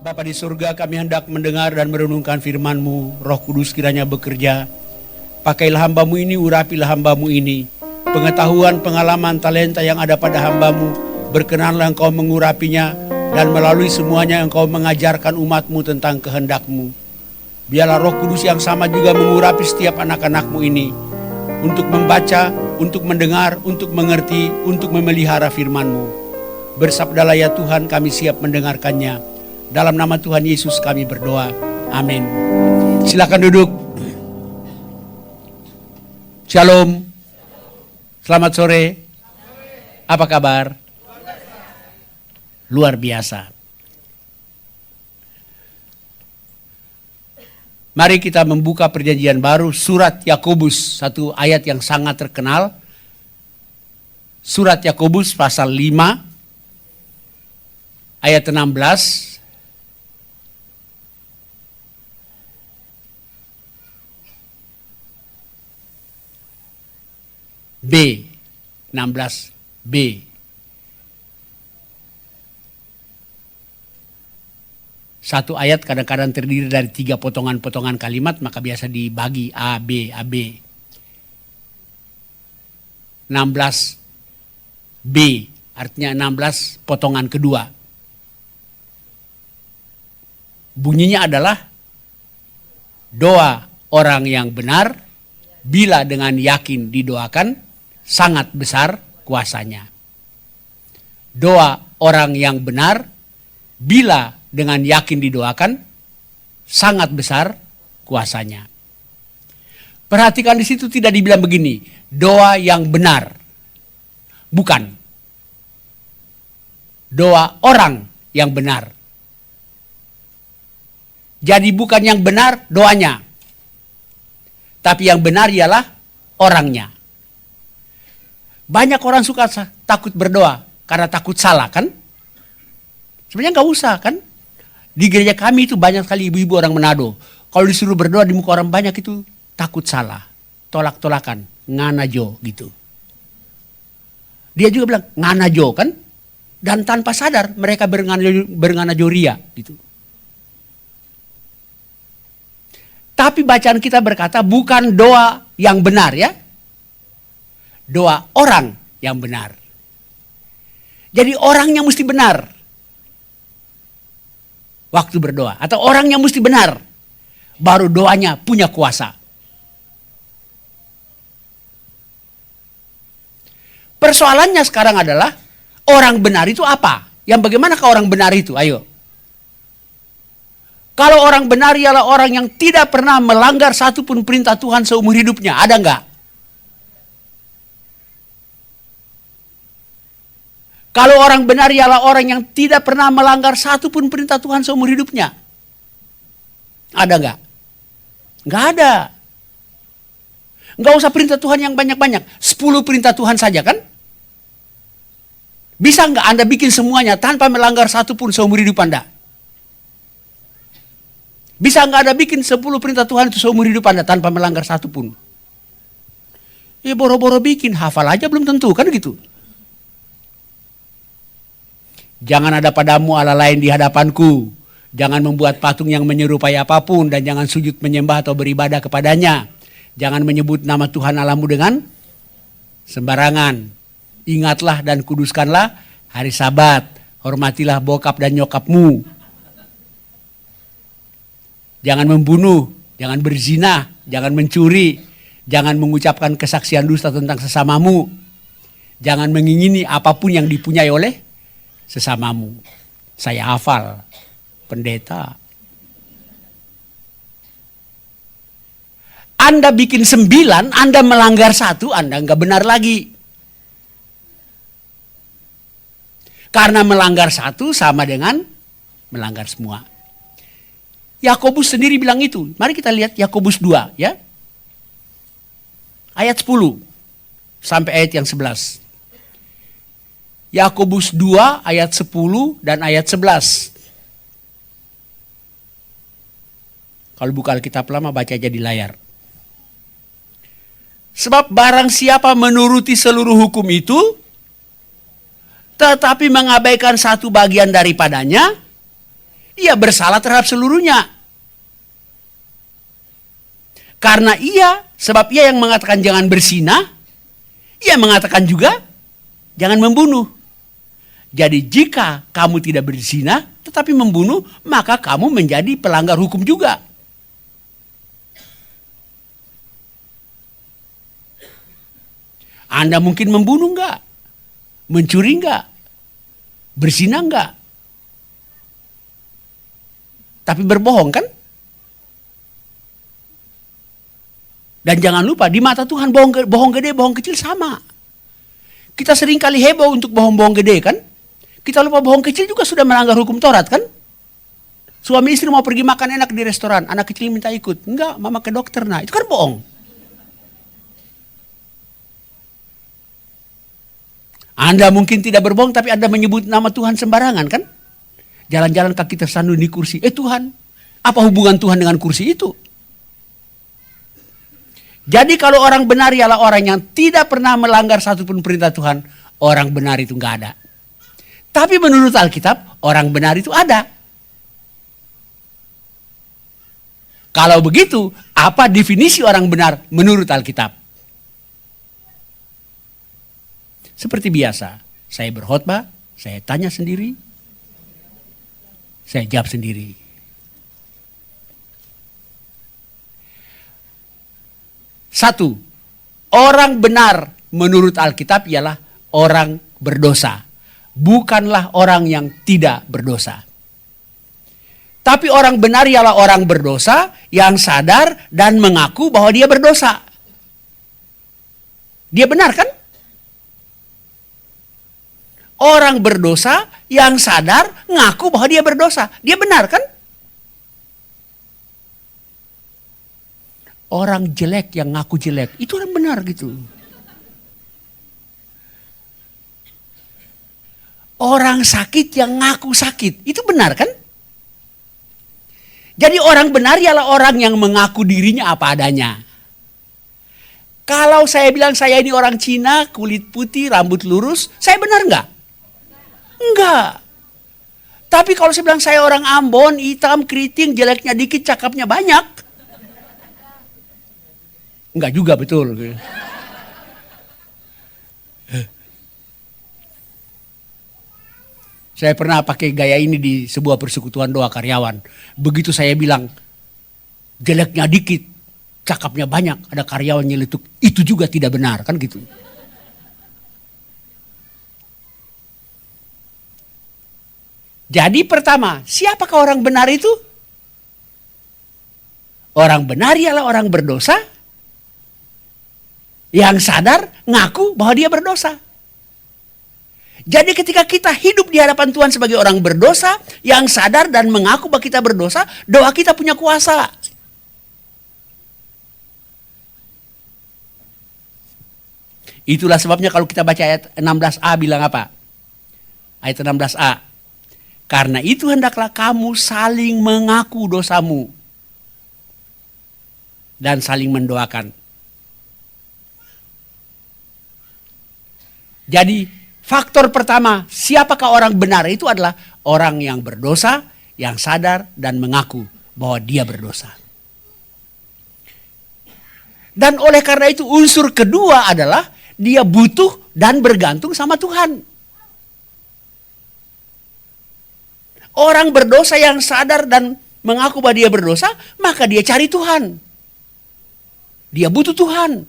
Bapa di surga, kami hendak mendengar dan merenungkan firman-Mu. Roh Kudus kiranya bekerja. Pakailah hamba-Mu ini, urapilah hamba-Mu ini. Pengetahuan, pengalaman, talenta yang ada pada hamba-Mu, berkenanlah Engkau mengurapinya, dan melalui semuanya Engkau mengajarkan umat-Mu tentang kehendak-Mu. Biarlah Roh Kudus yang sama juga mengurapi setiap anak-anak-Mu ini, untuk membaca, untuk mendengar, untuk mengerti, untuk memelihara firman-Mu. Bersabdalah ya Tuhan, kami siap mendengarkannya. Dalam nama Tuhan Yesus kami berdoa. Amin. Silakan duduk. Shalom. Selamat sore. Apa kabar? Luar biasa. Mari kita membuka perjanjian baru, surat Yakobus, satu ayat yang sangat terkenal. Surat Yakobus pasal 5 ayat 16. B, 16b. Satu ayat kadang-kadang terdiri dari 3 potongan-potongan kalimat, maka biasa dibagi A, B, A, B. 16b, artinya 16 potongan kedua. Bunyinya adalah, doa orang yang benar, bila dengan yakin didoakan, sangat besar kuasanya. Doa orang yang benar, bila dengan yakin didoakan, sangat besar kuasanya. Perhatikan di situ tidak dibilang begini, doa yang benar. Bukan. Doa orang yang benar. Jadi bukan yang benar doanya, tapi yang benar ialah orangnya. Banyak orang suka takut berdoa karena takut salah, kan? Sebenarnya nggak usah, kan? Di gereja kami itu banyak sekali ibu-ibu orang Manado. Kalau disuruh berdoa di muka orang banyak itu takut salah, tolak-tolakan, nganajo gitu. Dia juga bilang nganajo, kan? Dan tanpa sadar mereka bernganajo ria gitu. Tapi bacaan kita berkata bukan doa yang benar, ya. Doa orang yang benar. Jadi orangnya mesti benar waktu berdoa. Atau orangnya mesti benar, baru doanya punya kuasa. Persoalannya sekarang adalah, orang benar itu apa? Yang bagaimanakah orang benar itu? Ayo. Kalau orang benar ialah orang yang tidak pernah melanggar satupun perintah Tuhan seumur hidupnya. Ada enggak? Kalau orang benar ialah orang yang tidak pernah melanggar satupun perintah Tuhan seumur hidupnya. Ada enggak? Enggak ada. Enggak usah perintah Tuhan yang banyak-banyak. 10 perintah Tuhan saja, kan? Bisa enggak Anda bikin semuanya tanpa melanggar satupun seumur hidup Anda? Bisa nggak Anda bikin 10 perintah Tuhan itu seumur hidup Anda tanpa melanggar satupun? Ya boro-boro bikin, hafal aja belum tentu, kan gitu. Jangan ada padamu Allah lain di hadapanku. Jangan membuat patung yang menyerupai apapun, dan jangan sujud menyembah atau beribadah kepadanya. Jangan menyebut nama Tuhan Allahmu dengan sembarangan. Ingatlah dan kuduskanlah hari Sabat. Hormatilah bokap dan nyokapmu. Jangan membunuh, jangan berzina, jangan mencuri, jangan mengucapkan kesaksian dusta tentang sesamamu. Jangan mengingini apapun yang dipunyai oleh sesamamu. Saya hafal, pendeta. Anda bikin 9, Anda melanggar 1, Anda nggak benar lagi. Karena melanggar 1 sama dengan melanggar semua. Yakobus sendiri bilang itu. Mari kita lihat Yakobus 2, ya. Ayat 10 sampai ayat yang 11. Yakobus 2 ayat 10 dan ayat 11. Kalau buka Alkitab lama, baca aja di layar. Sebab barang siapa menuruti seluruh hukum itu, tetapi mengabaikan satu bagian daripadanya, Ia bersalah terhadap seluruhnya. Karena sebab ia yang mengatakan jangan berzina, ia mengatakan juga jangan membunuh. Jadi jika kamu tidak berzina tetapi membunuh, maka kamu menjadi pelanggar hukum juga. Anda mungkin membunuh enggak? Mencuri enggak? Berzina enggak? Tapi berbohong kan? Dan jangan lupa, di mata Tuhan bohong gede, bohong kecil sama. Kita sering kali heboh untuk bohong-bohong gede kan? Kita lupa bohong kecil juga sudah melanggar hukum Taurat kan? Suami istri mau pergi makan enak di restoran, anak kecil minta ikut. Enggak, mama ke dokter. Nah, itu kan bohong. Anda mungkin tidak berbohong, tapi Anda menyebut nama Tuhan sembarangan kan? Jalan-jalan kaki tersandung di kursi. Tuhan, apa hubungan Tuhan dengan kursi itu? Jadi kalau orang benar ialah orang yang tidak pernah melanggar satupun perintah Tuhan, orang benar itu enggak ada. Tapi menurut Alkitab, orang benar itu ada. Kalau begitu, apa definisi orang benar menurut Alkitab? Seperti biasa, saya berkhotbah, saya tanya sendiri, saya jawab sendiri. Satu, orang benar menurut Alkitab ialah orang berdosa. Bukanlah orang yang tidak berdosa. Tapi orang benar ialah orang berdosa yang sadar dan mengaku bahwa dia berdosa. Dia benar kan? Orang berdosa yang sadar ngaku bahwa dia berdosa. Dia benar kan? Orang jelek yang ngaku jelek, itu orang benar gitu. Orang sakit yang ngaku sakit, itu benar kan? Jadi orang benar ialah orang yang mengaku dirinya apa adanya. Kalau saya bilang saya ini orang Cina, kulit putih, rambut lurus, saya benar enggak? Enggak. Tapi kalau saya bilang saya orang Ambon, hitam, keriting, jeleknya dikit, cakapnya banyak. Enggak juga betul. Saya pernah pakai gaya ini di sebuah persekutuan doa karyawan. Begitu saya bilang, jeleknya dikit, cakapnya banyak, ada karyawan nyeletuk, itu juga tidak benar, kan gitu. Jadi pertama, siapakah orang benar itu? Orang benar ialah orang berdosa, yang sadar ngaku bahwa dia berdosa. Jadi ketika kita hidup di hadapan Tuhan sebagai orang berdosa, yang sadar dan mengaku bahwa kita berdosa, doa kita punya kuasa. Itulah sebabnya kalau kita baca ayat 16a bilang apa? Ayat 16a. Karena itu hendaklah kamu saling mengaku dosamu dan saling mendoakan. Jadi faktor pertama, siapakah orang benar itu adalah orang yang berdosa, yang sadar dan mengaku bahwa dia berdosa. Dan oleh karena itu unsur kedua adalah dia butuh dan bergantung sama Tuhan. Orang berdosa yang sadar dan mengaku bahwa dia berdosa, maka dia cari Tuhan. Dia butuh Tuhan.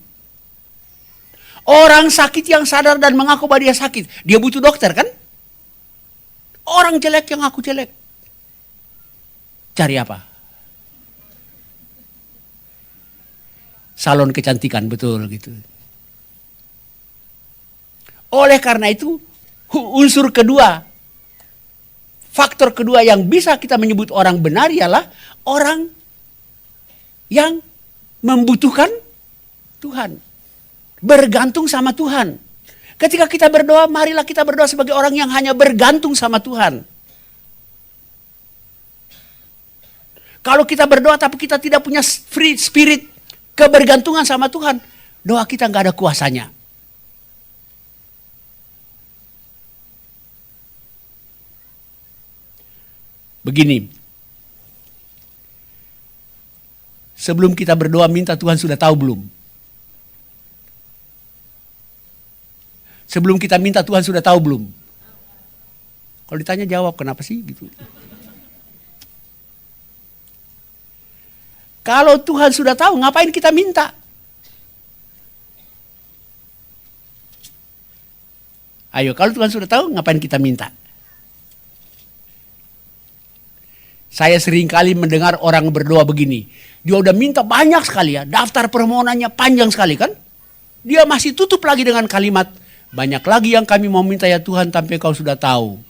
Orang sakit yang sadar dan mengaku bahwa dia sakit, dia butuh dokter kan? Orang jelek yang ngaku jelek, cari apa? Salon kecantikan, betul gitu. Oleh karena itu, unsur kedua, faktor kedua yang bisa kita menyebut orang benar ialah orang yang membutuhkan Tuhan. Bergantung sama Tuhan. Ketika kita berdoa, marilah kita berdoa sebagai orang yang hanya bergantung sama Tuhan. Kalau kita berdoa tapi kita tidak punya free spirit, kebergantungan sama Tuhan, doa kita nggak ada kuasanya. Begini, sebelum kita berdoa minta Tuhan sudah tahu belum? Sebelum kita minta Tuhan sudah tahu belum? Kalau ditanya jawab, kenapa sih gitu? Kalau Tuhan sudah tahu, ngapain kita minta? Ayo, kalau Tuhan sudah tahu, ngapain kita minta? Saya sering kali mendengar orang berdoa begini. Dia udah minta banyak sekali ya, daftar permohonannya panjang sekali kan? Dia masih tutup lagi dengan kalimat, banyak lagi yang kami mau minta ya Tuhan, tapi kau sudah tahu.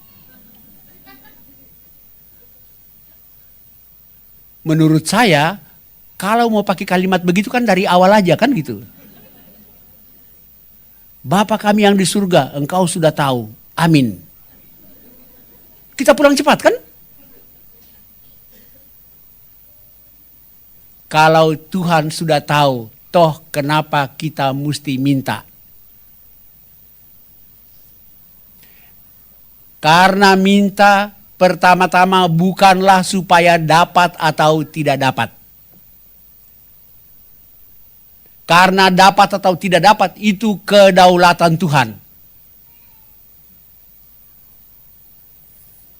Menurut saya, kalau mau pakai kalimat begitu kan dari awal aja kan gitu. Bapa kami yang di surga, engkau sudah tahu. Amin. Kita pulang cepat kan? Kalau Tuhan sudah tahu, toh kenapa kita mesti minta? Karena minta pertama-tama bukanlah supaya dapat atau tidak dapat. Karena dapat atau tidak dapat itu kedaulatan Tuhan.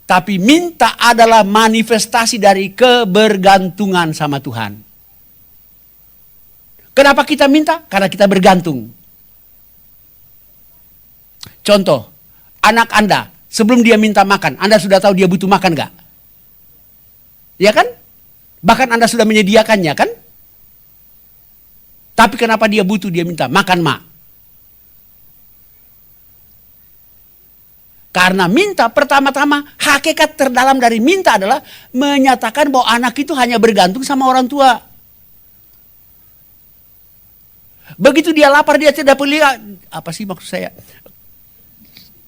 Tapi minta adalah manifestasi dari kebergantungan sama Tuhan. Kenapa kita minta? Karena kita bergantung. Contoh, anak Anda sebelum dia minta makan, Anda sudah tahu dia butuh makan gak? Ya kan? Bahkan Anda sudah menyediakannya kan? Tapi kenapa dia butuh, dia minta makan mak? Karena minta pertama-tama hakikat terdalam dari minta adalah menyatakan bahwa anak itu hanya bergantung sama orang tua. Begitu dia lapar dia tidak peduli, apa sih maksud saya?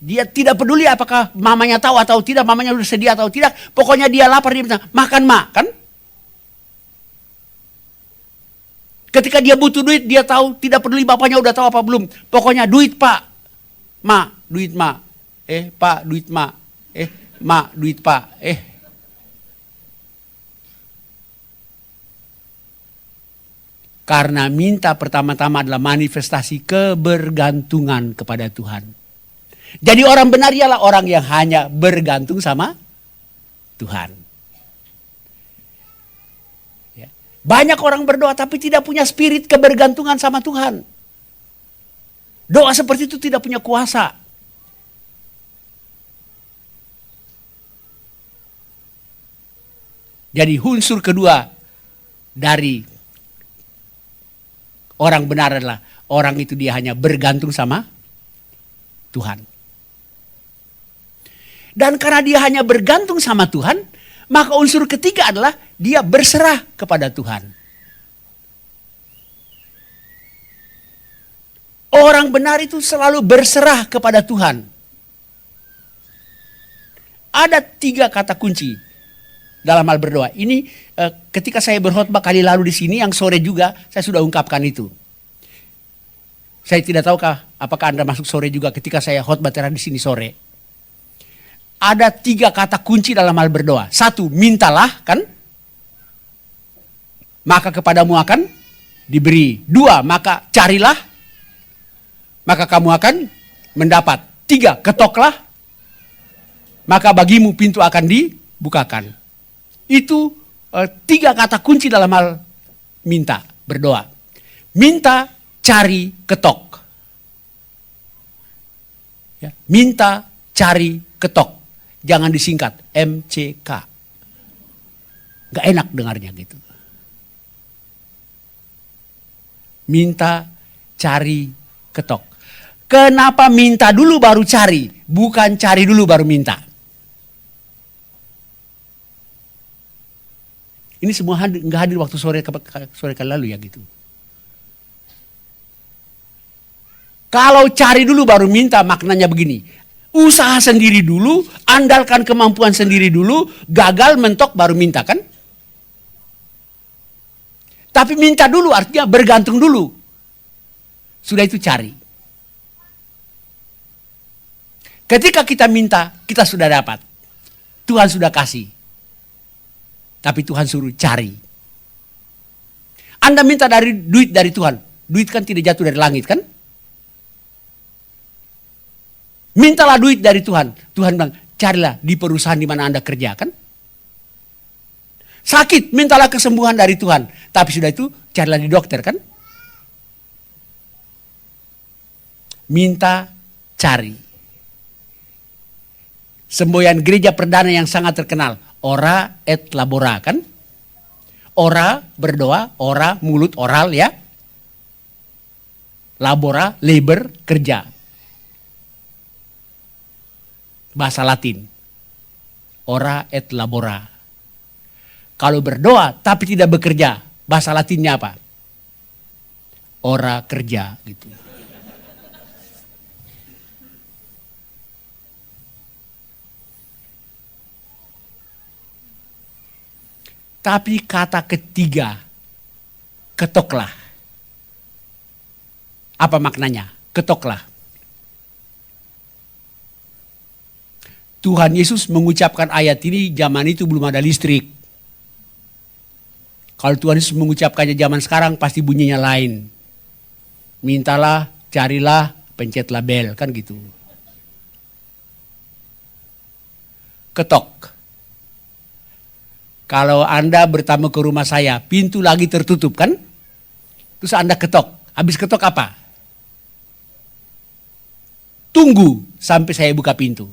Dia tidak peduli apakah mamanya tahu atau tidak, mamanya sudah sedia atau tidak. Pokoknya dia lapar dia minta makan mak kan? Ketika dia butuh duit, dia tahu, tidak peduli bapaknya udah tahu apa belum. Pokoknya duit pak, ma, duit ma, pak, duit ma, ma, duit pak, Karena minta pertama-tama adalah manifestasi kebergantungan kepada Tuhan. Jadi orang benar ialah orang yang hanya bergantung sama Tuhan. Banyak orang berdoa tapi tidak punya spirit kebergantungan sama Tuhan. Doa seperti itu tidak punya kuasa. Jadi unsur kedua dari orang benar adalah orang itu dia hanya bergantung sama Tuhan. Dan karena dia hanya bergantung sama Tuhan, maka unsur ketiga adalah dia berserah kepada Tuhan. Orang benar itu selalu berserah kepada Tuhan. Ada 3 kata kunci dalam hal berdoa. Ini ketika saya berkhotbah kali lalu di sini, yang sore juga saya sudah ungkapkan itu. Saya tidak tahu apakah Anda masuk sore juga ketika saya khotbah di sini sore. Ada 3 kata kunci dalam hal berdoa. 1, mintalah kan? Maka kepadamu akan diberi. 2, maka carilah. Maka kamu akan mendapat. 3, ketoklah. Maka bagimu pintu akan dibukakan. Itu 3 kata kunci dalam hal minta, berdoa. Minta, cari, ketok. Ya, minta, cari, ketok. Jangan disingkat MCK. Gak enak dengarnya gitu. Minta, cari, ketok. Kenapa minta dulu baru cari? Bukan cari dulu baru minta. Ini semua gak hadir waktu sore kali lalu ya gitu. Kalau cari dulu baru minta maknanya begini. Usaha sendiri dulu, andalkan kemampuan sendiri dulu, gagal mentok baru minta kan? Tapi minta dulu artinya bergantung dulu. Sudah itu cari. Ketika kita minta, kita sudah dapat. Tuhan sudah kasih. Tapi Tuhan suruh cari. Anda minta duit dari Tuhan. Duit kan tidak jatuh dari langit kan? Mintalah duit dari Tuhan. Tuhan bilang, carilah di perusahaan di mana Anda kerja kan? Sakit, mintalah kesembuhan dari Tuhan. Tapi sudah itu, carilah di dokter kan? Minta, cari. Semboyan gereja perdana yang sangat terkenal. Ora et labora kan? Ora berdoa, ora mulut oral ya. Labora, labor, kerja. Bahasa Latin. Ora et labora. Kalau berdoa tapi tidak bekerja, bahasa Latinnya apa? Ora kerja gitu. Tapi kata ketiga, ketoklah. Apa maknanya? Ketoklah. Tuhan Yesus mengucapkan ayat ini zaman itu belum ada listrik. Kalau Tuhan Yesus mengucapkannya zaman sekarang pasti bunyinya lain. Mintalah, carilah, pencetlah bel, kan gitu. Ketok. Kalau Anda bertamu ke rumah saya, pintu lagi tertutup kan? Terus Anda ketok. Habis ketok apa? Tunggu sampai saya buka pintu.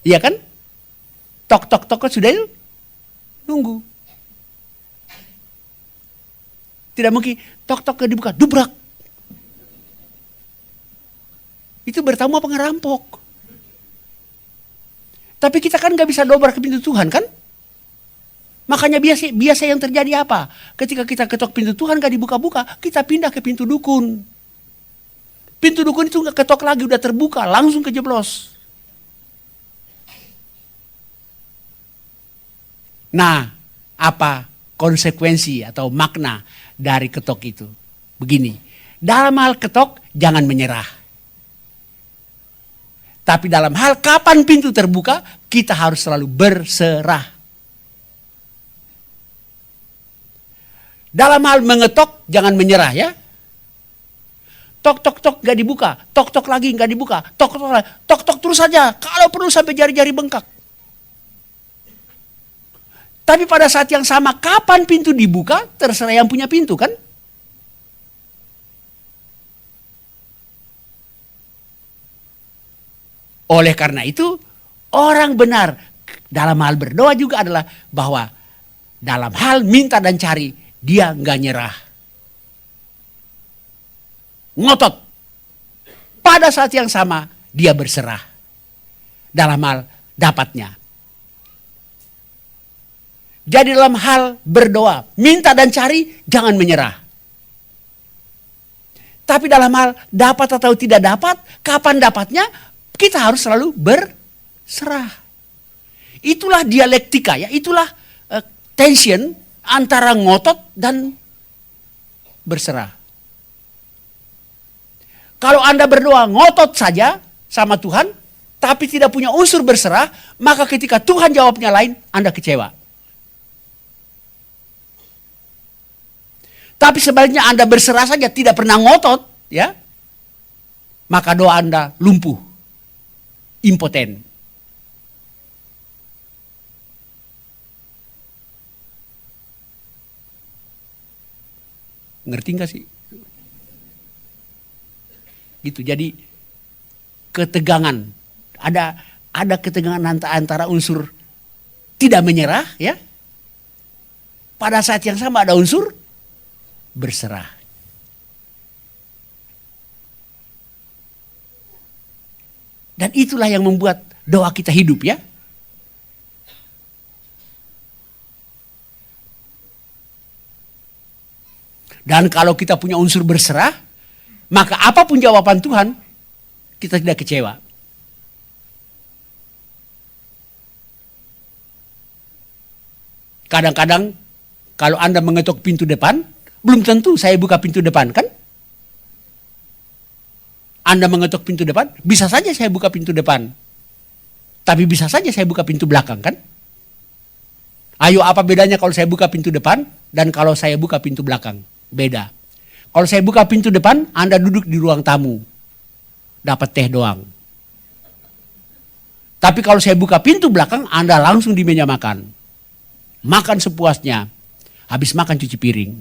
Iya kan? Tok sudah yuk. Nunggu. Tidak mungkin tok dibuka, dubrak. Itu bertamu apa ngerampok? Tapi kita kan gak bisa dobrak ke pintu Tuhan kan? Makanya biasa yang terjadi apa? Ketika kita ketok pintu Tuhan gak dibuka-buka, kita pindah ke pintu dukun. Pintu dukun itu gak ketok lagi, udah terbuka, langsung kejeblos. Nah, apa konsekuensi atau makna dari ketok itu? Begini, dalam hal ketok jangan menyerah. Tapi dalam hal kapan pintu terbuka, kita harus selalu berserah. Dalam hal mengetok jangan menyerah ya. Tok gak dibuka, tok lagi gak dibuka, tok terus saja. Kalau perlu sampai jari-jari bengkak. Tapi pada saat yang sama, kapan pintu dibuka, terserah yang punya pintu kan? Oleh karena itu, orang benar dalam hal berdoa juga adalah bahwa dalam hal minta dan cari, dia nggak nyerah. Ngotot. Pada saat yang sama, dia berserah. Dalam hal dapatnya. Jadi dalam hal berdoa, minta dan cari, jangan menyerah. Tapi dalam hal dapat atau tidak dapat, kapan dapatnya, kita harus selalu berserah. Itulah dialektika ya, itulah tension antara ngotot dan berserah. Kalau Anda berdoa ngotot saja sama Tuhan, tapi tidak punya unsur berserah, maka ketika Tuhan jawabnya lain, Anda kecewa. Tapi sebaliknya Anda berserah saja, tidak pernah ngotot, ya, maka doa Anda lumpuh, impoten. Ngerti nggak sih? Gitu. Jadi ketegangan, ada ketegangan antara unsur tidak menyerah, ya. Pada saat yang sama ada unsur berserah. Dan itulah yang membuat doa kita hidup ya. Dan kalau kita punya unsur berserah, maka apapun jawaban Tuhan, kita tidak kecewa. Kadang-kadang kalau Anda mengetuk pintu depan, belum tentu saya buka pintu depan kan? Anda mengetuk pintu depan, bisa saja saya buka pintu depan. Tapi bisa saja saya buka pintu belakang kan? Ayo, apa bedanya kalau saya buka pintu depan dan kalau saya buka pintu belakang? Beda. Kalau saya buka pintu depan, Anda duduk di ruang tamu. Dapat teh doang. Tapi kalau saya buka pintu belakang, Anda langsung di meja makan. Makan sepuasnya. Habis makan cuci piring.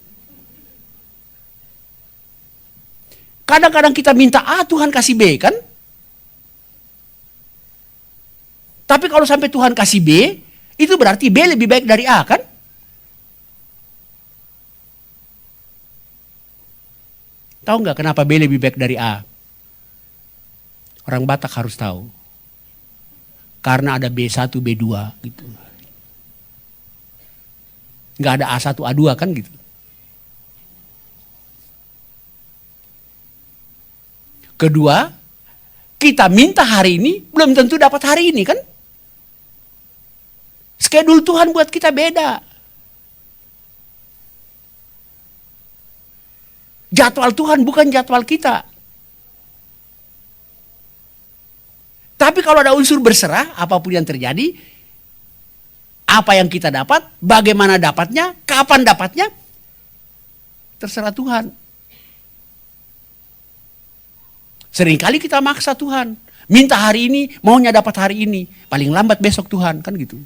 Kadang-kadang kita minta A, Tuhan kasih B, kan? Tapi kalau sampai Tuhan kasih B, itu berarti B lebih baik dari A, kan? Tahu nggak kenapa B lebih baik dari A? Orang Batak harus tahu. Karena ada B1, B2 gitu. Nggak ada A1, A2 kan gitu. Kedua, kita minta hari ini belum tentu dapat hari ini, kan? Schedule Tuhan buat kita beda. Jadwal Tuhan bukan jadwal kita. Tapi kalau ada unsur berserah, apapun yang terjadi, apa yang kita dapat, bagaimana dapatnya, kapan dapatnya, terserah Tuhan. Seringkali kita maksa Tuhan. Minta hari ini, maunya dapat hari ini. Paling lambat besok Tuhan, kan gitu.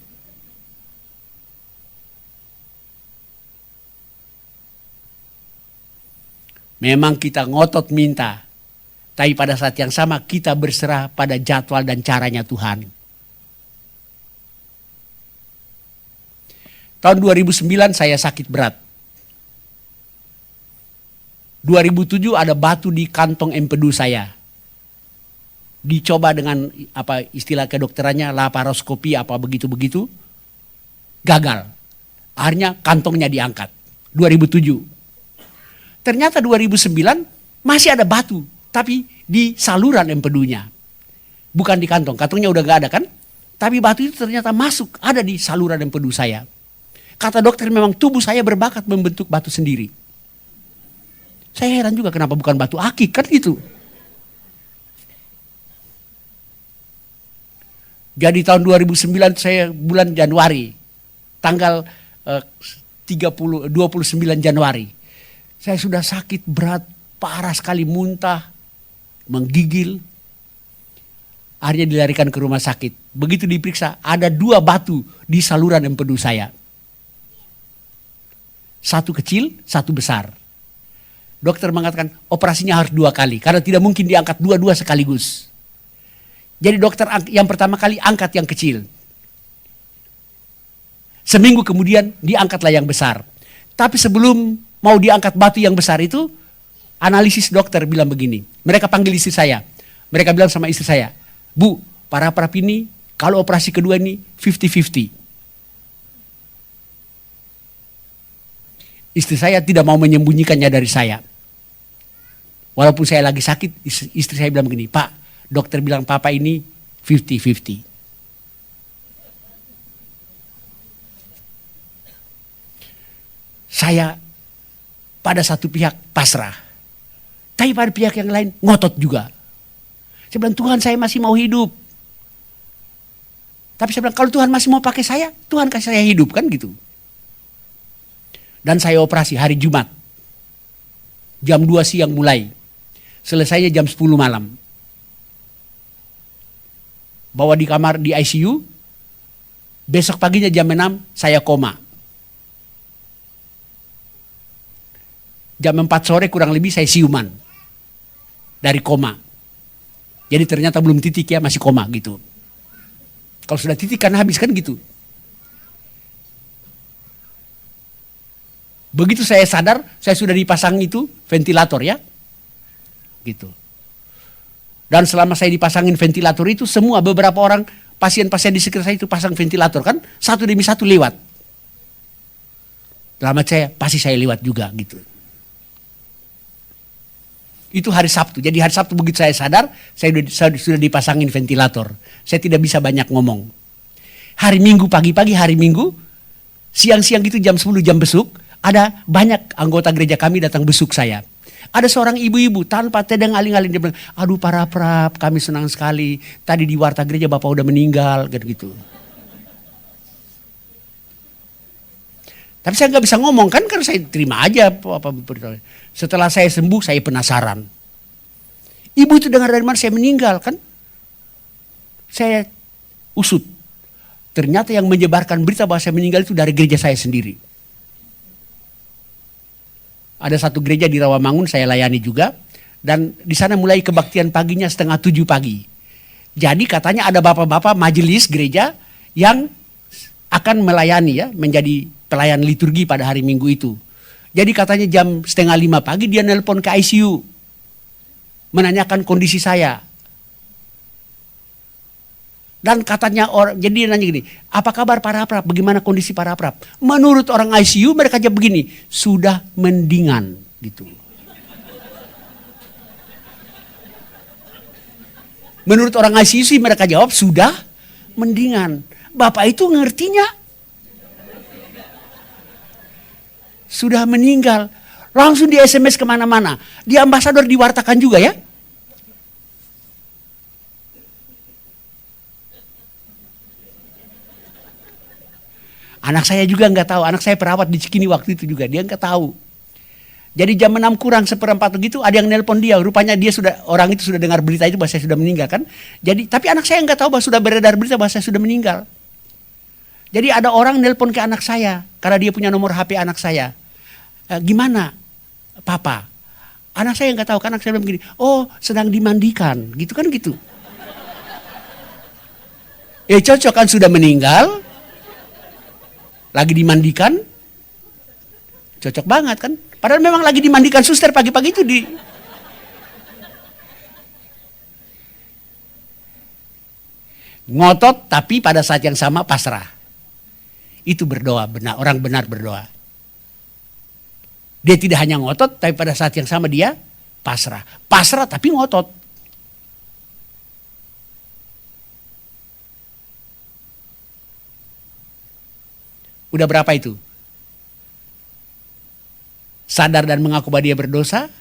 Memang kita ngotot minta. Tapi pada saat yang sama kita berserah pada jadwal dan caranya Tuhan. Tahun 2009 saya sakit berat. 2007 ada batu di kantong empedu saya. Dicoba dengan apa istilah kedokterannya, laparoskopi apa begitu-begitu. Gagal. Akhirnya kantongnya diangkat. 2007. Ternyata 2009 masih ada batu. Tapi di saluran empedunya. Bukan di kantong. Kantongnya udah gak ada kan. Tapi batu itu ternyata masuk. Ada di saluran empedu saya. Kata dokter memang tubuh saya berbakat membentuk batu sendiri. Saya heran juga kenapa bukan batu akik kan gitu. Jadi tahun 2009 saya bulan Januari. Tanggal 29 Januari. Saya sudah sakit berat. Parah sekali, muntah. Menggigil. Akhirnya dilarikan ke rumah sakit. Begitu diperiksa, ada 2 batu di saluran empedu saya. 1 kecil, 1 besar. Dokter mengatakan operasinya harus 2 kali. Karena tidak mungkin diangkat dua-dua sekaligus. Jadi dokter yang pertama kali angkat yang kecil. Seminggu kemudian diangkatlah yang besar. Tapi sebelum mau diangkat batu yang besar itu, analisis dokter bilang begini. Mereka panggil istri saya. Mereka bilang sama istri saya, Bu, para ini kalau operasi kedua ini 50-50. Istri saya tidak mau menyembunyikannya dari saya. Walaupun saya lagi sakit, istri saya bilang begini, Pak, dokter bilang papa ini 50-50. Saya pada satu pihak pasrah. Tapi pada pihak yang lain ngotot juga. Saya bilang Tuhan saya masih mau hidup. Tapi saya bilang kalau Tuhan masih mau pakai saya, Tuhan kasih saya hidup kan gitu. Dan saya operasi hari Jumat. Jam 2 siang mulai. Selesainya jam 10 malam. Bawa di kamar di ICU. Besok paginya jam 6 saya koma. Jam 4 sore kurang lebih saya siuman. Dari koma. Jadi ternyata belum titik ya, masih koma gitu. Kalau sudah titik kan habis kan gitu. Begitu saya sadar, saya sudah dipasang itu ventilator ya. Gitu. Dan selama saya dipasangin ventilator itu, semua beberapa orang, pasien-pasien di sekitar saya itu pasang ventilator kan. Satu demi satu lewat. Dalam saya, pasti saya lewat juga gitu. Itu hari Sabtu. Jadi hari Sabtu begitu saya sadar, saya sudah dipasangin ventilator. Saya tidak bisa banyak ngomong. Hari Minggu pagi-pagi, hari Minggu, siang-siang gitu jam 10 jam besuk, ada banyak anggota gereja kami datang besuk saya. Ada seorang ibu-ibu tanpa tedeng aling-aling dia bilang, aduh para prap, kami senang sekali. Tadi di warta gereja Bapak udah meninggal, gitu. Tapi saya nggak bisa ngomong kan, karena saya terima aja apa berita. Setelah saya sembuh, saya penasaran. Ibu itu dengar dari mana saya meninggal kan? Saya usut. Ternyata yang menyebarkan berita bahwa saya meninggal itu dari gereja saya sendiri. Ada satu gereja di Rawamangun saya layani juga. Dan di sana mulai kebaktian paginya 6:30 pagi. Jadi katanya ada bapak-bapak majelis gereja yang akan melayani ya, menjadi pelayan liturgi pada hari Minggu itu. Jadi katanya jam 4:30 pagi dia nelpon ke ICU. Menanyakan kondisi saya. Dan katanya jadi dia nanya gini, apa kabar para aprap? Bagaimana kondisi para aprap? Menurut orang ICU mereka aja begini, sudah mendingan gitu. Menurut orang ICU sih mereka jawab sudah mendingan. Bapak itu ngertinya sudah meninggal. Langsung di SMS kemana-mana. Di ambasador diwartakan juga ya. Anak saya juga nggak tahu. Anak saya perawat di Cikini waktu itu juga. Dia nggak tahu. Jadi jam 6 kurang seperempat begitu ada yang nelpon dia. Rupanya dia sudah, orang itu sudah dengar berita itu bahwa saya sudah meninggal kan. Jadi tapi anak saya nggak tahu bahwa sudah beredar berita bahwa saya sudah meninggal. Jadi ada orang nelpon ke anak saya karena dia punya nomor HP anak saya. Gimana, Papa? Anak saya nggak tahu, kan anak saya bilang begini, oh sedang dimandikan, gitu kan gitu. Cocok kan, sudah meninggal, lagi dimandikan, cocok banget kan. Padahal memang lagi dimandikan suster pagi-pagi itu di. Ngotot tapi pada saat yang sama pasrah. Itu berdoa, benar, orang benar berdoa. Dia tidak hanya ngotot, tapi pada saat yang sama dia pasrah. Pasrah tapi ngotot. Udah berapa itu? Sadar dan mengaku bahwa dia berdosa,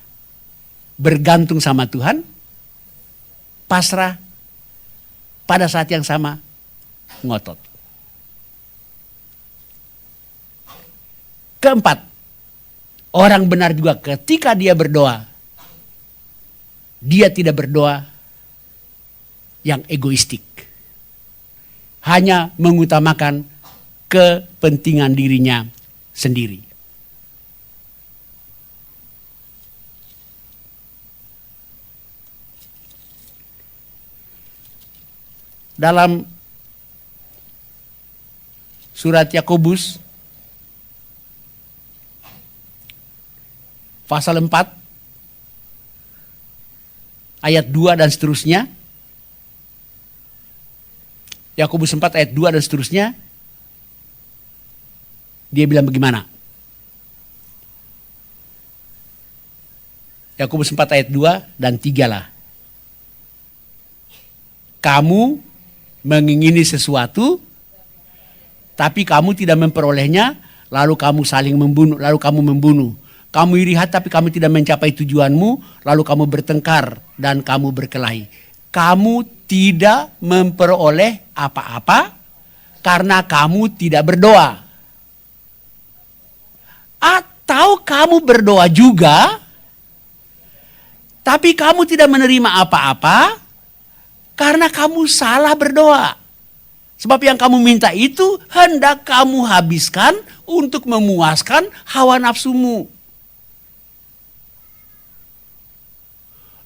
bergantung sama Tuhan, pasrah, pada saat yang sama ngotot. Keempat, orang benar juga ketika dia berdoa, dia tidak berdoa yang egoistik. Hanya mengutamakan kepentingan dirinya sendiri. Dalam surat Yakobus pasal 4 ayat 2 dan seterusnya. Yakobus 4 ayat 2 dan seterusnya. Dia bilang bagaimana? Yakobus 4 ayat 2 dan 3 lah. Kamu mengingini sesuatu, tapi kamu tidak memperolehnya, lalu kamu saling membunuh, lalu kamu membunuh. Kamu iri hati tapi kamu tidak mencapai tujuanmu, lalu kamu bertengkar dan kamu berkelahi. Kamu tidak memperoleh apa-apa karena kamu tidak berdoa. Atau kamu berdoa juga, tapi kamu tidak menerima apa-apa karena kamu salah berdoa. Sebab yang kamu minta itu hendak kamu habiskan untuk memuaskan hawa nafsumu.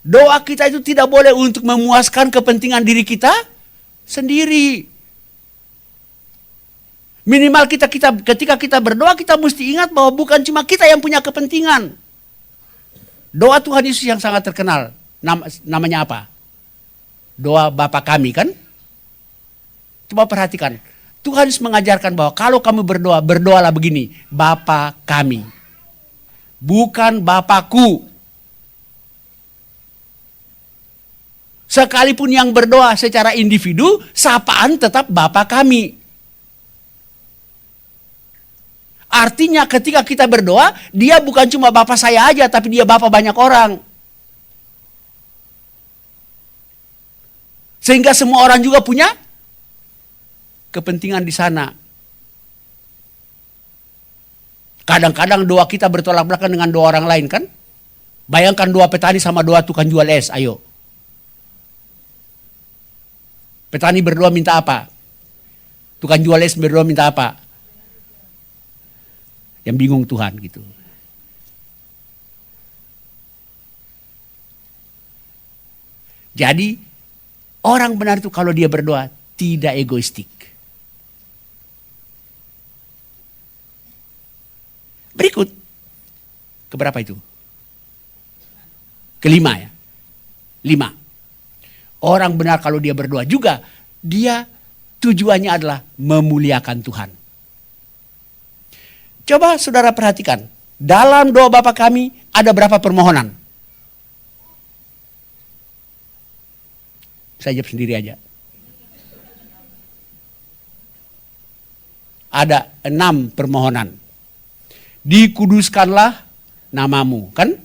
Doa kita itu tidak boleh untuk memuaskan kepentingan diri kita sendiri. Minimal ketika kita berdoa, kita mesti ingat bahwa bukan cuma kita yang punya kepentingan. Doa Tuhan Yesus yang sangat terkenal, namanya apa? Doa Bapa kami kan? Coba perhatikan. Tuhan Yesus mengajarkan bahwa kalau kamu berdoa, berdoalah begini. Bapa kami. Bukan Bapakku. Sekalipun yang berdoa secara individu, sapaan tetap Bapa kami. Artinya ketika kita berdoa, dia bukan cuma Bapa saya aja, tapi dia Bapa banyak orang. Sehingga semua orang juga punya kepentingan di sana. Kadang-kadang doa kita bertolak belakang dengan doa orang lain kan? Bayangkan doa petani sama doa tukang jual es, ayo. Petani berdoa minta apa? Tukang jual es berdoa minta apa? Yang bingung Tuhan gitu. Jadi orang benar itu kalau dia berdoa tidak egoistik. Berikut, keberapa itu? Kelima ya. 5. Orang benar kalau dia berdoa juga, dia tujuannya adalah memuliakan Tuhan. Coba saudara perhatikan, dalam doa Bapa kami ada berapa permohonan? Saya jawab sendiri aja. Ada 6 permohonan. Dikuduskanlah namamu, kan?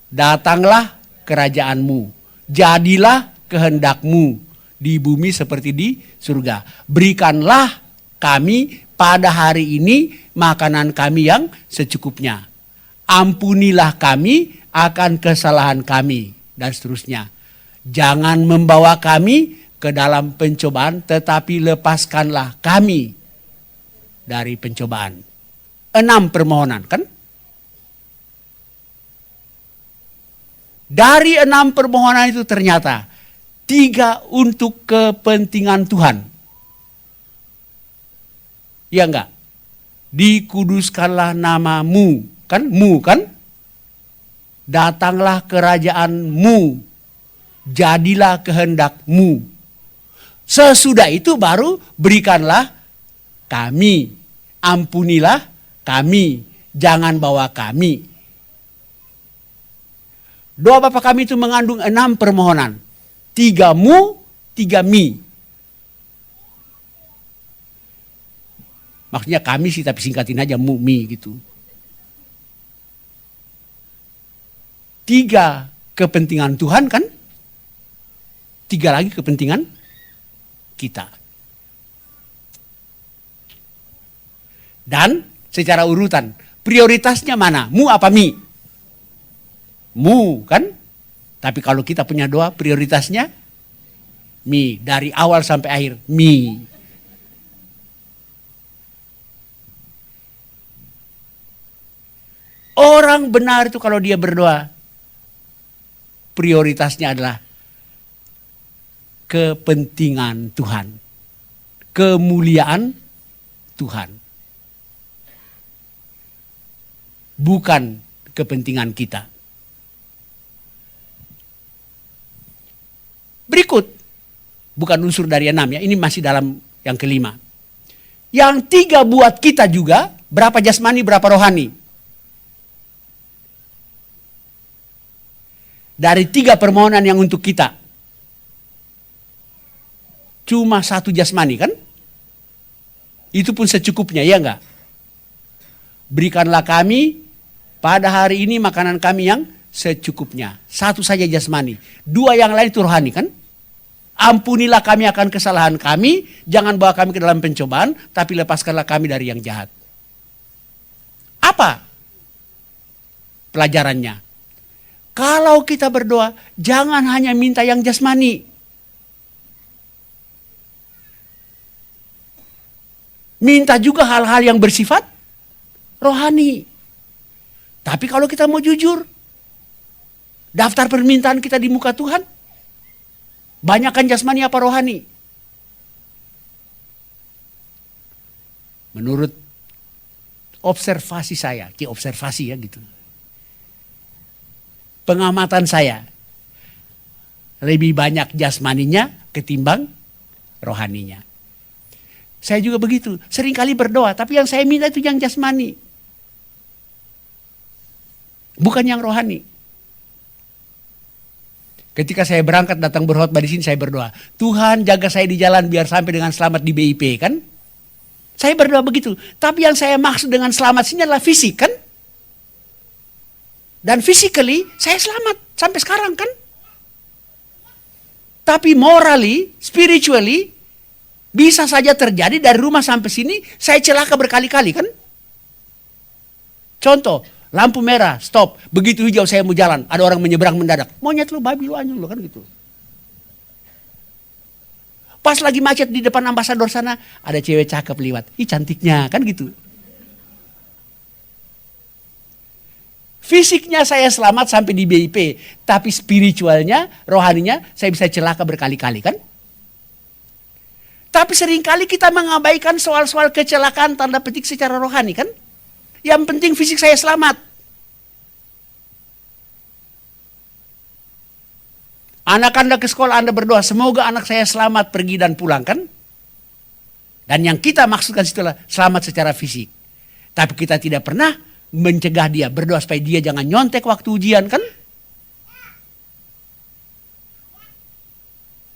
Datanglah kerajaanmu, jadilah kehendakmu di bumi seperti di surga. Berikanlah kami pada hari ini makanan kami yang secukupnya. Ampunilah kami akan kesalahan kami, dan seterusnya. Jangan membawa kami ke dalam pencobaan, tetapi lepaskanlah kami dari pencobaan. 6 permohonan, kan? Dari 6 permohonan itu ternyata 3 untuk kepentingan Tuhan. Ya enggak? Dikuduskanlah namamu, kan? Mu, kan? Datanglah kerajaanmu, jadilah kehendakmu. Sesudah itu baru berikanlah kami, ampunilah kami, jangan bawa kami. Doa Bapa kami itu mengandung 6 permohonan. 3 mu, 3 mi. Maksudnya kami sih, tapi singkatin aja mu, mi gitu. 3 kepentingan Tuhan, kan? 3 lagi kepentingan kita. Dan secara urutan, prioritasnya mana? Mu apa mi? Mu, kan? Tapi kalau kita punya doa, prioritasnya mi. Dari awal sampai akhir, mi. Orang benar itu kalau dia berdoa, prioritasnya adalah kepentingan Tuhan, kemuliaan Tuhan, bukan kepentingan kita. Berikut, bukan unsur dari 6 ya, ini masih dalam yang kelima. Yang 3 buat kita juga, berapa jasmani, berapa rohani. Dari 3 permohonan yang untuk kita, cuma 1 jasmani, kan? Itu pun secukupnya, ya enggak? Berikanlah kami pada hari ini makanan kami yang secukupnya. 1 saja jasmani. 2 yang lain itu rohani, kan? Ampunilah kami akan kesalahan kami, jangan bawa kami ke dalam pencobaan, tapi lepaskanlah kami dari yang jahat. Apa pelajarannya? Kalau kita berdoa, jangan hanya minta yang jasmani. Minta juga hal-hal yang bersifat rohani. Tapi kalau kita mau jujur, daftar permintaan kita di muka Tuhan, banyakkan jasmani apa rohani? Menurut observasi saya, observasi ya gitu. Pengamatan saya, lebih banyak jasmaninya ketimbang rohaninya. Saya juga begitu, seringkali berdoa, tapi yang saya minta itu yang jasmani, bukan yang rohani. Ketika saya berangkat datang berkhotbah di sini, saya berdoa, Tuhan jaga saya di jalan biar sampai dengan selamat di BIP, kan? Saya berdoa begitu. Tapi yang saya maksud dengan selamat sini adalah fisik, kan? Dan physically saya selamat sampai sekarang, kan? Tapi morally, spiritually bisa saja terjadi dari rumah sampai sini saya celaka berkali-kali, kan? Contoh, lampu merah, stop. Begitu hijau saya mau jalan, ada orang menyeberang mendadak. Monyet lu, babi lu, anjing lu, kan gitu. Pas lagi macet di depan ambasador sana, ada cewek cakep lewat. Ih cantiknya, kan gitu. Fisiknya saya selamat sampai di BIP, tapi spiritualnya, rohaninya saya bisa celaka berkali-kali, kan? Tapi seringkali kita mengabaikan soal-soal kecelakaan tanda petik secara rohani, kan? Yang penting fisik saya selamat. Anak Anda ke sekolah, Anda berdoa, semoga anak saya selamat pergi dan pulang, kan? Dan yang kita maksudkan itulah selamat secara fisik. Tapi kita tidak pernah mencegah dia, berdoa supaya dia jangan nyontek waktu ujian, kan?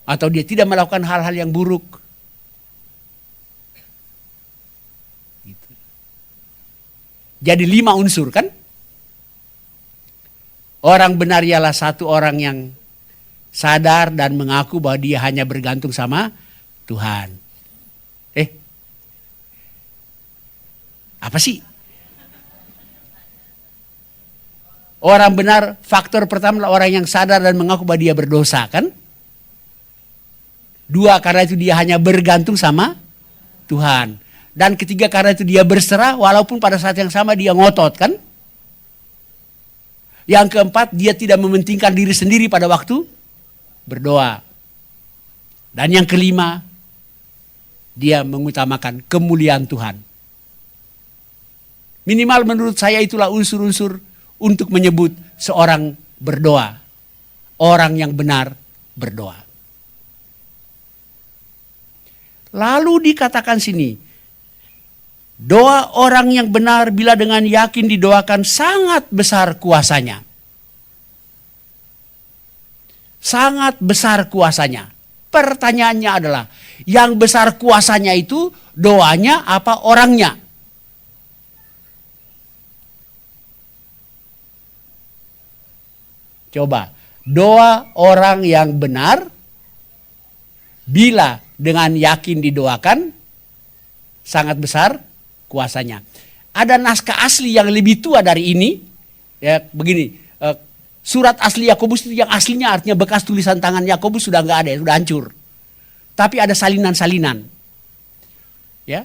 Atau dia tidak melakukan hal-hal yang buruk. Gitu. Jadi 5 unsur, kan? Orang benar ialah satu orang yang sadar dan mengaku bahwa dia hanya bergantung sama Tuhan. Apa sih? Orang benar, faktor pertama adalah orang yang sadar dan mengaku bahwa dia berdosa, kan? 2, karena itu dia hanya bergantung sama Tuhan. Dan ketiga, karena itu dia berserah walaupun pada saat yang sama dia ngotot, kan? Yang keempat, dia tidak mementingkan diri sendiri pada waktu berdoa. Dan yang kelima, dia mengutamakan kemuliaan Tuhan. Minimal menurut saya itulah unsur-unsur untuk menyebut seorang berdoa. Orang yang benar berdoa. Lalu dikatakan sini, doa orang yang benar bila dengan yakin didoakan sangat besar kuasanya. Sangat besar kuasanya. Pertanyaannya adalah, yang besar kuasanya itu doanya apa orangnya? Coba, doa orang yang benar bila dengan yakin didoakan sangat besar kuasanya. Ada naskah asli yang lebih tua dari ini, ya begini. Surat asli Yakobus itu yang aslinya artinya bekas tulisan tangan Yakobus sudah nggak ada, sudah hancur. Tapi ada salinan-salinan. Ya.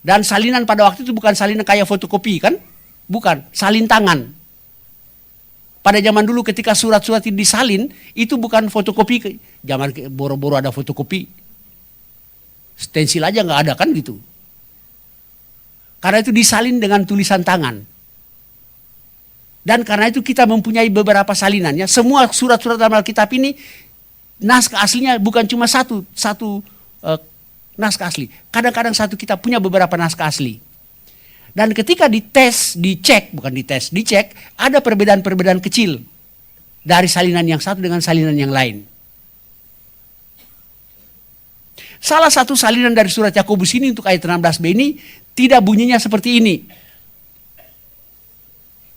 Dan salinan pada waktu itu bukan salinan kayak fotokopi, kan? Bukan, salin tangan. Pada zaman dulu ketika surat-surat itu disalin, itu bukan fotokopi. Zaman boro-boro ada fotokopi. Stensil aja nggak ada, kan gitu. Karena itu disalin dengan tulisan tangan. Dan karena itu kita mempunyai beberapa salinannya. Semua surat-surat dalam Alkitab ini naskah aslinya bukan cuma satu naskah asli. Kadang-kadang satu kitab punya beberapa naskah asli. Dan ketika dicek, ada perbedaan-perbedaan kecil dari salinan yang satu dengan salinan yang lain. Salah satu salinan dari surat Yakobus ini untuk ayat 16b ini tidak bunyinya seperti ini.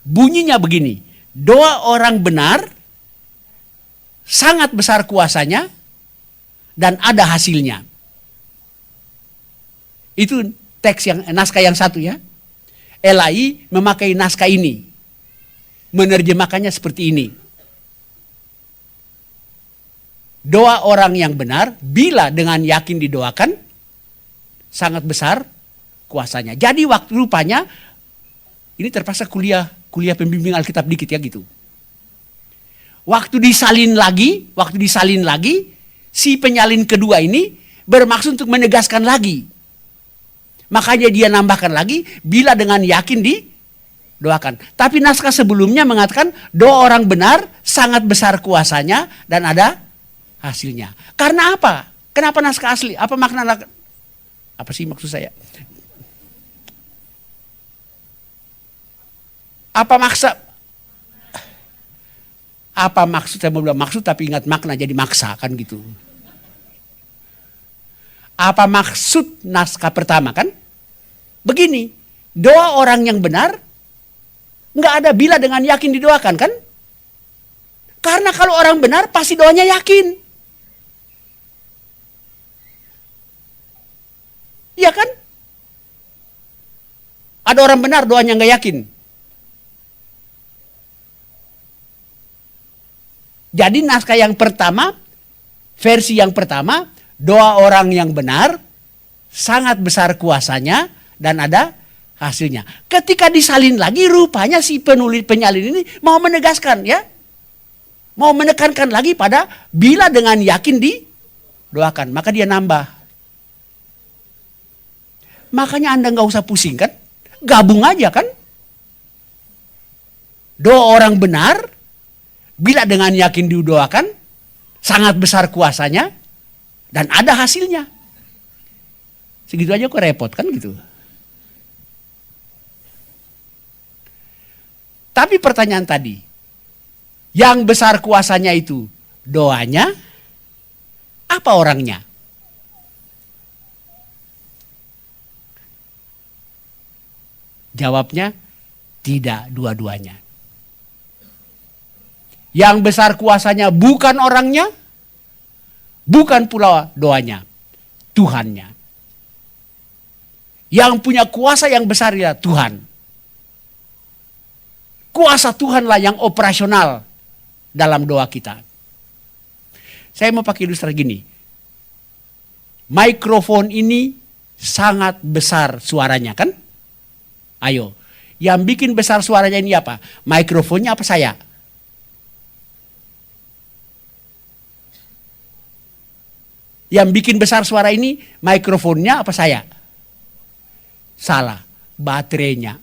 Bunyinya begini, doa orang benar sangat besar kuasanya dan ada hasilnya. Itu teks yang naskah yang satu, ya. Elai memakai naskah ini, menerjemahkannya seperti ini. Doa orang yang benar bila dengan yakin didoakan sangat besar kuasanya. Jadi waktu rupanya ini terpaksa kuliah pembimbing Alkitab dikit, ya gitu. Waktu disalin lagi, si penyalin kedua ini bermaksud untuk menegaskan lagi. Makanya dia nambahkan lagi, bila dengan yakin didoakan. Tapi naskah sebelumnya mengatakan, doa orang benar sangat besar kuasanya dan ada hasilnya. Karena apa? Kenapa naskah asli? Apa makna? Apa sih maksud saya? Apa maksud, saya mau bilang maksud tapi ingat makna jadi maksa, kan gitu. Apa maksud naskah pertama, kan? Begini, doa orang yang benar nggak ada bila dengan yakin didoakan, kan? Karena kalau orang benar pasti doanya yakin. Iya kan? Ada orang benar doanya nggak yakin. Jadi naskah yang pertama, versi yang pertama, doa orang yang benar, sangat besar kuasanya, dan ada hasilnya. Ketika disalin lagi, rupanya si penyalin ini mau menegaskan, ya, mau menekankan lagi pada bila dengan yakin didoakan, maka dia nambah. Makanya Anda nggak usah pusing kan, gabung aja kan. Doa orang benar, bila dengan yakin didoakan, sangat besar kuasanya, dan ada hasilnya. Segitu aja kok repot kan gitu. Tapi pertanyaan tadi, yang besar kuasanya itu doanya, apa orangnya? Jawabnya tidak dua-duanya. Yang besar kuasanya bukan orangnya, bukan pula doanya, Tuhannya. Yang punya kuasa yang besar ya Tuhan. Kuasa Tuhanlah yang operasional dalam doa kita. Saya mau pakai ilustrasi gini. Mikrofon ini sangat besar suaranya kan? Ayo, yang bikin besar suaranya ini apa? Mikrofonnya apa saya? Yang bikin besar suara ini mikrofonnya apa saya? Salah, baterainya.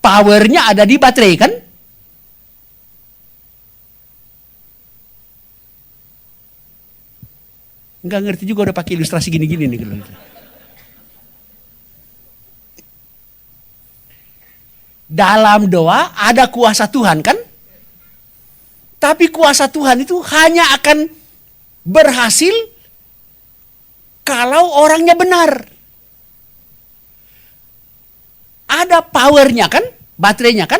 Powernya ada di baterai kan? Enggak ngerti juga udah pakai ilustrasi gini-gini nih. Dalam doa ada kuasa Tuhan kan? Tapi kuasa Tuhan itu hanya akan berhasil kalau orangnya benar. Ada powernya kan, baterainya kan,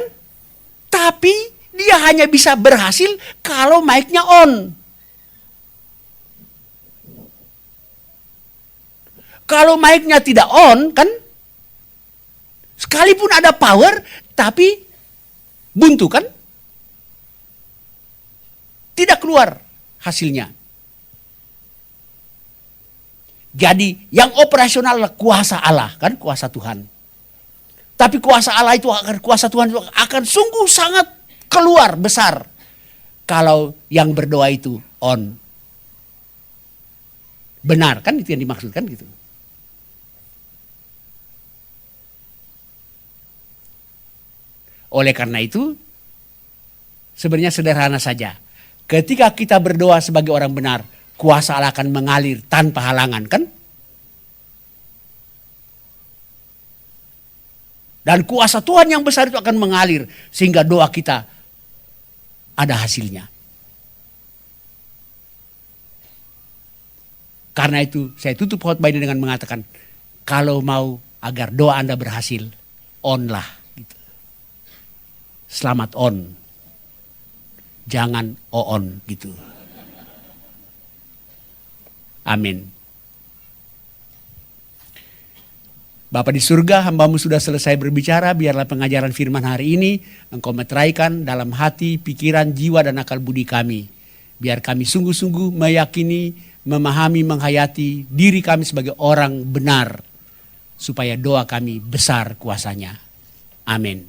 tapi dia hanya bisa berhasil kalau mic-nya on. Kalau mic-nya tidak on kan, sekalipun ada power, tapi buntu kan, tidak keluar hasilnya. Jadi yang operasional adalah kuasa Allah kan, kuasa Tuhan. Tapi kuasa Allah itu akan, kuasa Tuhan itu akan sungguh sangat keluar besar kalau yang berdoa itu on. Benar kan, itu yang dimaksudkan gitu. Oleh karena itu sebenarnya sederhana saja. Ketika kita berdoa sebagai orang benar, kuasa Allah akan mengalir tanpa halangan kan? Dan kuasa Tuhan yang besar itu akan mengalir sehingga doa kita ada hasilnya. Karena itu saya tutup khotbah ini dengan mengatakan, kalau mau agar doa Anda berhasil, on lah. Gitu. Selamat on. Jangan on gitu. Amin. Bapa di surga, hamba-Mu sudah selesai berbicara, biarlah pengajaran firman hari ini Engkau meteraikan dalam hati, pikiran, jiwa, dan akal budi kami. Biar kami sungguh-sungguh meyakini, memahami, menghayati diri kami sebagai orang benar, supaya doa kami besar kuasanya. Amin.